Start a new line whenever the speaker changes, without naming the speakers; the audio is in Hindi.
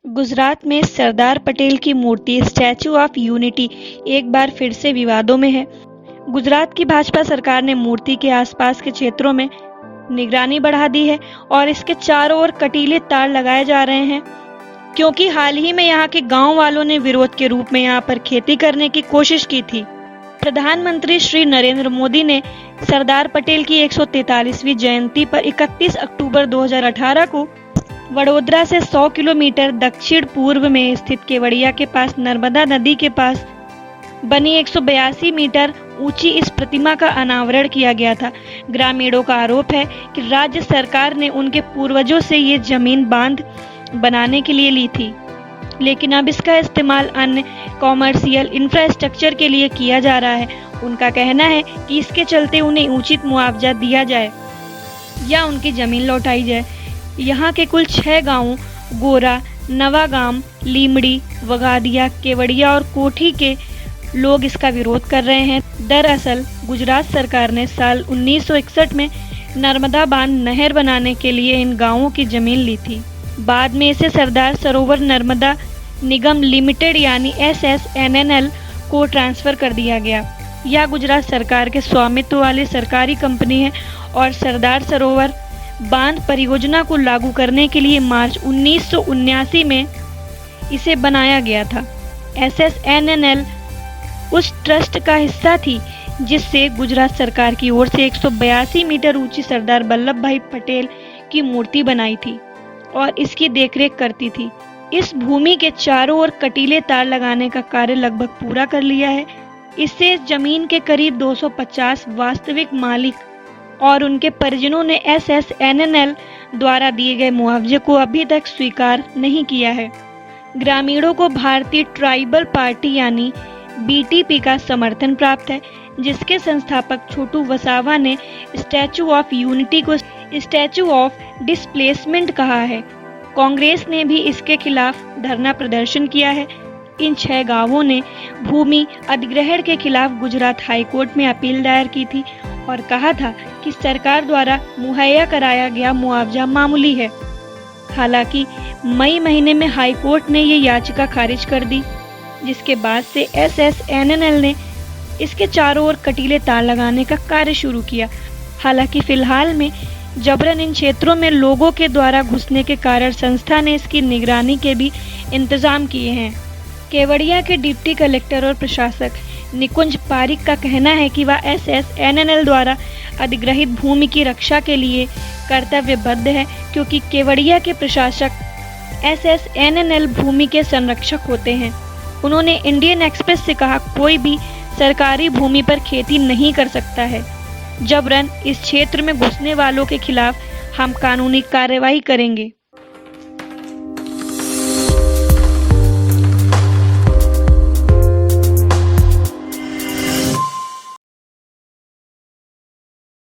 गुजरात में सरदार पटेल की मूर्ति स्टैचू ऑफ यूनिटी एक बार फिर से विवादों में है। गुजरात की भाजपा सरकार ने मूर्ति के आसपास के क्षेत्रों में निगरानी बढ़ा दी है और इसके चारों ओर कटीले तार लगाए जा रहे हैं, क्योंकि हाल ही में यहाँ के गांव वालों ने विरोध के रूप में यहाँ पर खेती करने की कोशिश की थी। प्रधानमंत्री श्री नरेंद्र मोदी ने सरदार पटेल की 143वीं जयंती पर 31 अक्टूबर 2018 को वडोदरा से 100 किलोमीटर दक्षिण पूर्व में स्थित केवड़िया के पास नर्मदा नदी के पास बनी 182 मीटर ऊंची इस प्रतिमा का अनावरण किया गया था। ग्रामीणों का आरोप है कि राज्य सरकार ने उनके पूर्वजों से ये जमीन बांध बनाने के लिए ली थी, लेकिन अब इसका इस्तेमाल अन्य कॉमर्शियल इंफ्रास्ट्रक्चर के लिए किया जा रहा है। उनका कहना है कि इसके चलते उन्हें उचित मुआवजा दिया जाए या उनकी जमीन लौटाई जाए। यहाँ के कुल 6 गांवों गोरा, नवागाम, लीमड़ी, वगादिया, केवड़िया और कोठी के लोग इसका विरोध कर रहे हैं। दरअसल गुजरात सरकार ने साल 1961 में नर्मदा बांध नहर बनाने के लिए इन गांवों की जमीन ली थी। बाद में इसे सरदार सरोवर नर्मदा निगम लिमिटेड यानी SSNNL को ट्रांसफर कर दिया गया। यह गुजरात सरकार के स्वामित्व वाली सरकारी कंपनी है और सरदार सरोवर बांध परियोजना को लागू करने के लिए मार्च 1979 में इसे बनाया गया था। SSNNL उस ट्रस्ट का हिस्सा थी जिससे गुजरात सरकार की ओर से 182 मीटर ऊंची सरदार वल्लभ भाई पटेल की मूर्ति बनाई थी और इसकी देखरेख करती थी। इस भूमि के चारों ओर कटीले तार लगाने का कार्य लगभग पूरा कर लिया है। इससे इस जमीन के करीब 250 वास्तविक मालिक और उनके परिजनों ने SSNNL द्वारा दिए गए मुआवजे को अभी तक स्वीकार नहीं किया है। ग्रामीणों को भारतीय ट्राइबल पार्टी यानी BTP का समर्थन प्राप्त है, जिसके संस्थापक छोटू वसावा ने स्टैचू ऑफ यूनिटी को स्टैचू ऑफ डिस्प्लेसमेंट कहा है। कांग्रेस ने भी इसके खिलाफ धरना प्रदर्शन किया है। इन 6 गांवों ने भूमि अधिग्रहण के खिलाफ गुजरात हाईकोर्ट में अपील दायर की थी और कहा था कि सरकार द्वारा मुहैया कराया गया मुआवजा मामूली है। हालांकि मई महीने में हाईकोर्ट ने ये याचिका खारिज कर दी, जिसके बाद से SSNNL ने इसके चारों ओर कटीले तार लगाने का कार्य शुरू किया। हालांकि फिलहाल में जबरन इन क्षेत्रों में लोगों के द्वारा घुसने के कारण संस्था ने इसकी निगरानी के भी इंतजाम किए हैं। केवड़िया के डिप्टी कलेक्टर और प्रशासक निकुंज पारिक का कहना है कि वह SSNNL द्वारा अधिग्रहित भूमि की रक्षा के लिए कर्तव्यबद्ध है, क्योंकि केवड़िया के प्रशासक SSNNL भूमि के संरक्षक होते हैं। उन्होंने इंडियन एक्सप्रेस से कहा, कोई भी सरकारी भूमि पर खेती नहीं कर सकता है। जबरन इस क्षेत्र में घुसने वालों के खिलाफ हम कानूनी कार्रवाई करेंगे।